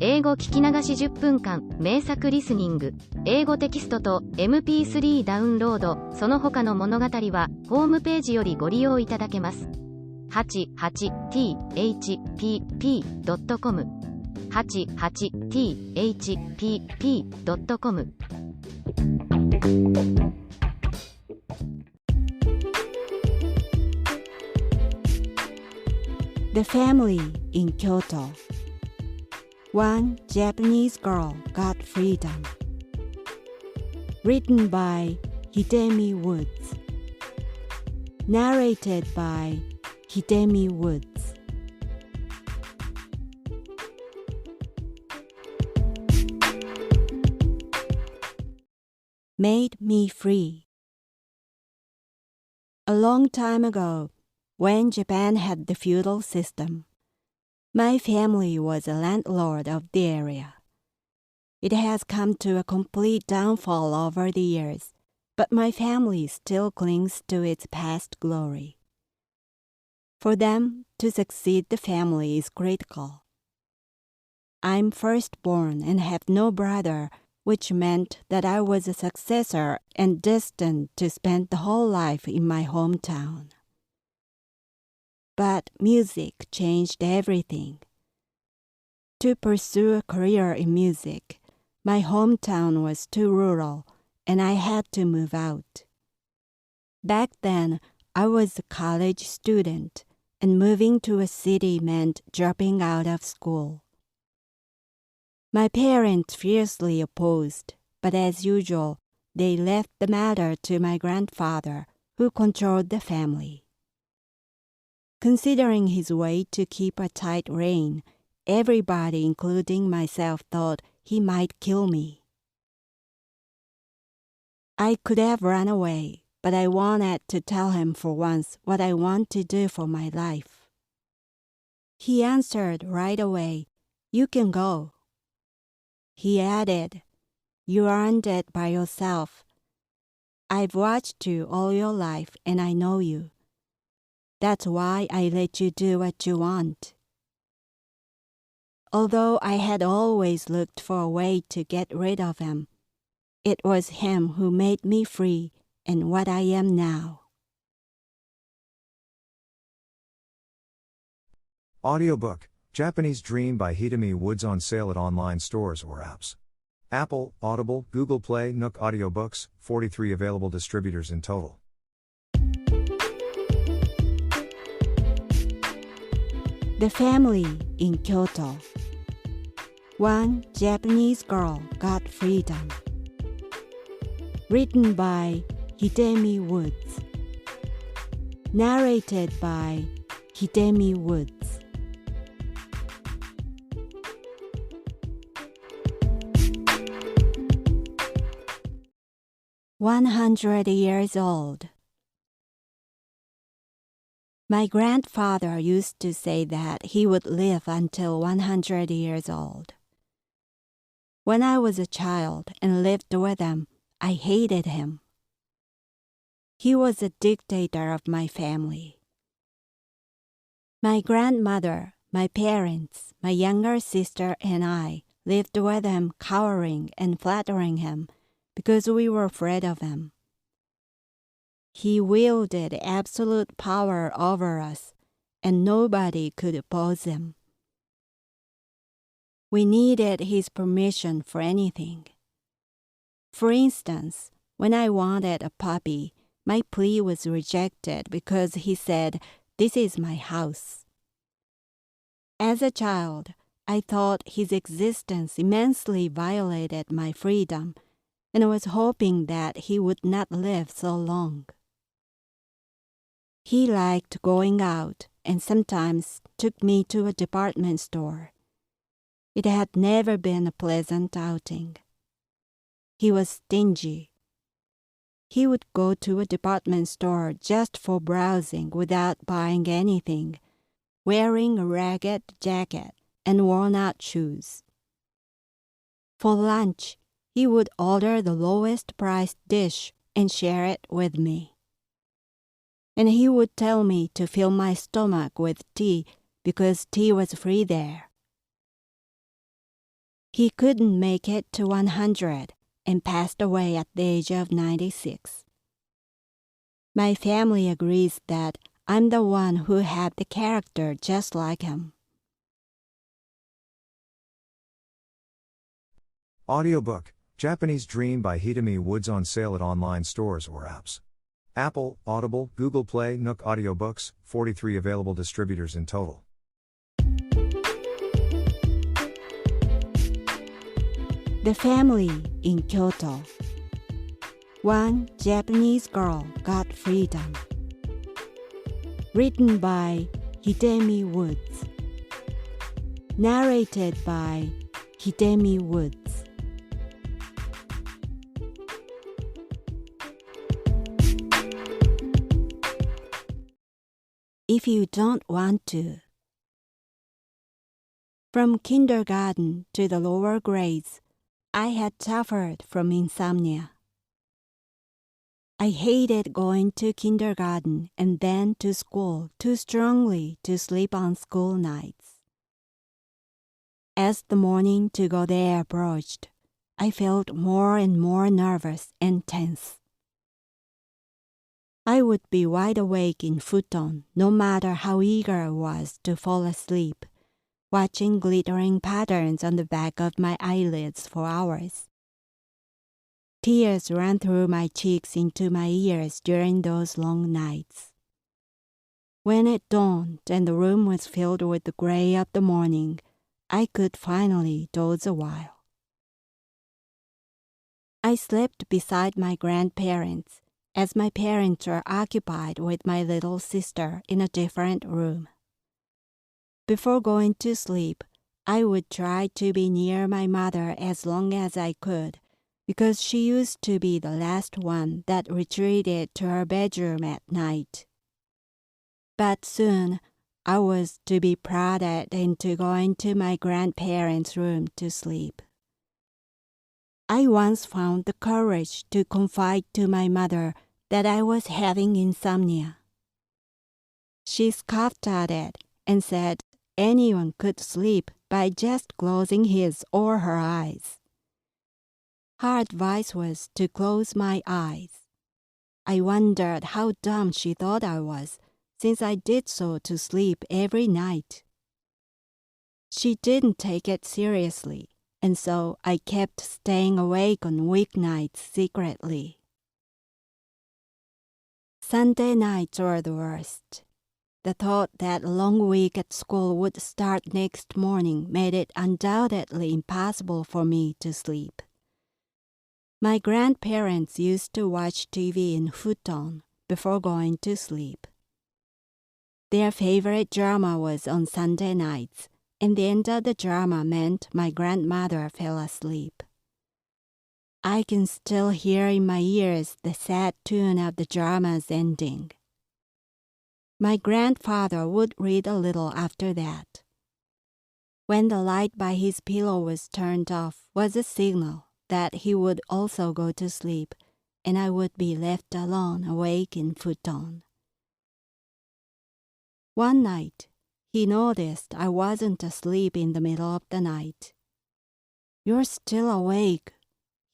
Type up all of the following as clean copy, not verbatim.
英語聞き流し10分間、名作リスニング、英語テキストと MP3 ダウンロード、その他の物語は、ホームページよりご利用いただけます。88thpp.com 88thpp.com The family in Kyoto. One Japanese girl got freedom. Written by Hidemi Woods. Narrated by Hidemi Woods. Made me free. A long time ago, when Japan had the feudal system, my family was a landlord of the area. It has come to a complete downfall over the years, but my family still clings to its past glory. For them to succeed the family is critical. I'm firstborn and have no brother, which meant that I was a successor and destined to spend the whole life in my hometown. But music changed everything. To pursue a career in music, my hometown was too rural, and I had to move out. Back then, I was a college student, and moving to a city meant dropping out of school. My parents fiercely opposed, but as usual, they left the matter to my grandfather, who controlled the family. Considering his way to keep a tight rein, everybody, including myself, thought he might kill me. I could have run away, but I wanted to tell him for once what I want to do for my life. He answered right away, "You can go." He added, "You earned it by yourself. I've watched you all your life and I know you. That's why I let you do what you want." Although I had always looked for a way to get rid of him, it was him who made me free and what I am now. Audiobook, Japanese Dream by Hidemi Woods on sale at online stores or apps. Apple, Audible, Google Play, Nook Audiobooks, 43 available distributors in total. The family in Kyoto. One Japanese girl got freedom. Written by Hidemi Woods. Narrated by Hidemi Woods. "100 years old." My grandfather used to say that he would live until 100 years old. When I was a child and lived with him, I hated him. He was a dictator of my family. My grandmother, my parents, my younger sister, and I lived with him, cowering and flattering him because we were afraid of him. He wielded absolute power over us, and nobody could oppose him. We needed his permission for anything. For instance, when I wanted a puppy, my plea was rejected because he said, "This is my house." As a child, I thought his existence immensely violated my freedom, and was hoping that he would not live so long. He liked going out and sometimes took me to a department store. It had never been a pleasant outing. He was stingy. He would go to a department store just for browsing without buying anything, wearing a ragged jacket and worn-out shoes. For lunch, he would order the lowest priced dish and share it with me. And he would tell me to fill my stomach with tea because tea was free there. He couldn't make it to 100 and passed away at the age of 96. My family agrees that I'm the one who had the character just like him. Audiobook, Japanese Dream by Hidemi Woods on sale at online stores or apps. Apple, Audible, Google Play, Nook Audiobooks, 43 available distributors in total. The family in Kyoto. One Japanese girl got freedom. Written by Hidemi Woods. Narrated by Hidemi Woods. If you don't want to. From kindergarten to the lower grades, I had suffered from insomnia. I hated going to kindergarten and then to school too strongly to sleep on school nights. As the morning to go there approached, I felt more and more nervous and tense. I would be wide awake in futon no matter how eager I was to fall asleep, watching glittering patterns on the back of my eyelids for hours. Tears ran through my cheeks into my ears during those long nights. When it dawned and the room was filled with the gray of the morning, I could finally doze a while. I slept beside my grandparents, as my parents were occupied with my little sister in a different room. Before going to sleep, I would try to be near my mother as long as I could, because she used to be the last one that retreated to her bedroom at night. But soon, I was to be prodded into going to my grandparents' room to sleep. I once found the courage to confide to my mother that I was having insomnia. She scoffed at it and said anyone could sleep by just closing his or her eyes. Her advice was to close my eyes. I wondered how dumb she thought I was, since I did so to sleep every night. She didn't take it seriously, and so I kept staying awake on weeknights secretly. Sunday nights were the worst. The thought that a long week at school would start next morning made it undoubtedly impossible for me to sleep. My grandparents used to watch TV in futon before going to sleep. Their favorite drama was on Sunday nights, and the end of the drama meant my grandmother fell asleep. I can still hear in my ears the sad tune of the drama's ending. My grandfather would read a little after that. When the light by his pillow was turned off was a signal that he would also go to sleep, and I would be left alone awake in futon. One night, he noticed I wasn't asleep in the middle of the night. "You're still awake,"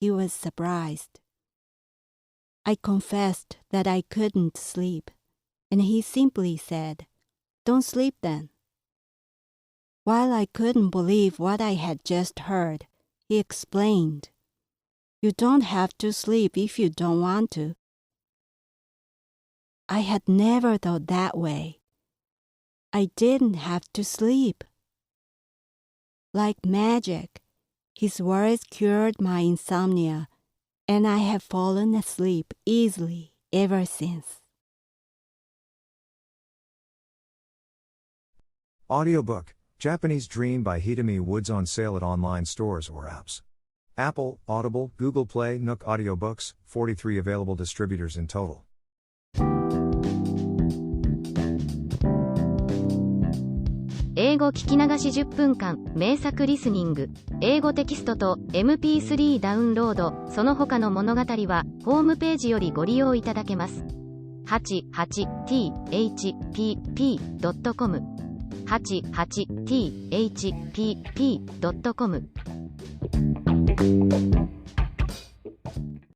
he was surprised. I confessed that I couldn't sleep, and he simply said, "Don't sleep then." While I couldn't believe what I had just heard, he explained, "You don't have to sleep if you don't want to." I had never thought that way. I didn't have to sleep. Like magic, his words cured my insomnia, and I have fallen asleep easily ever since. Audiobook, Japanese Dream by Hidemi Woods on sale at online stores or apps. Apple, Audible, Google Play, Nook Audiobooks, 43 available distributors in total. 英語聞き流し10分間、名作リスニング、英語テキストと MP3 ダウンロード、その他の物語は、ホームページよりご利用いただけます。88thpp.com 88thpp.com ね。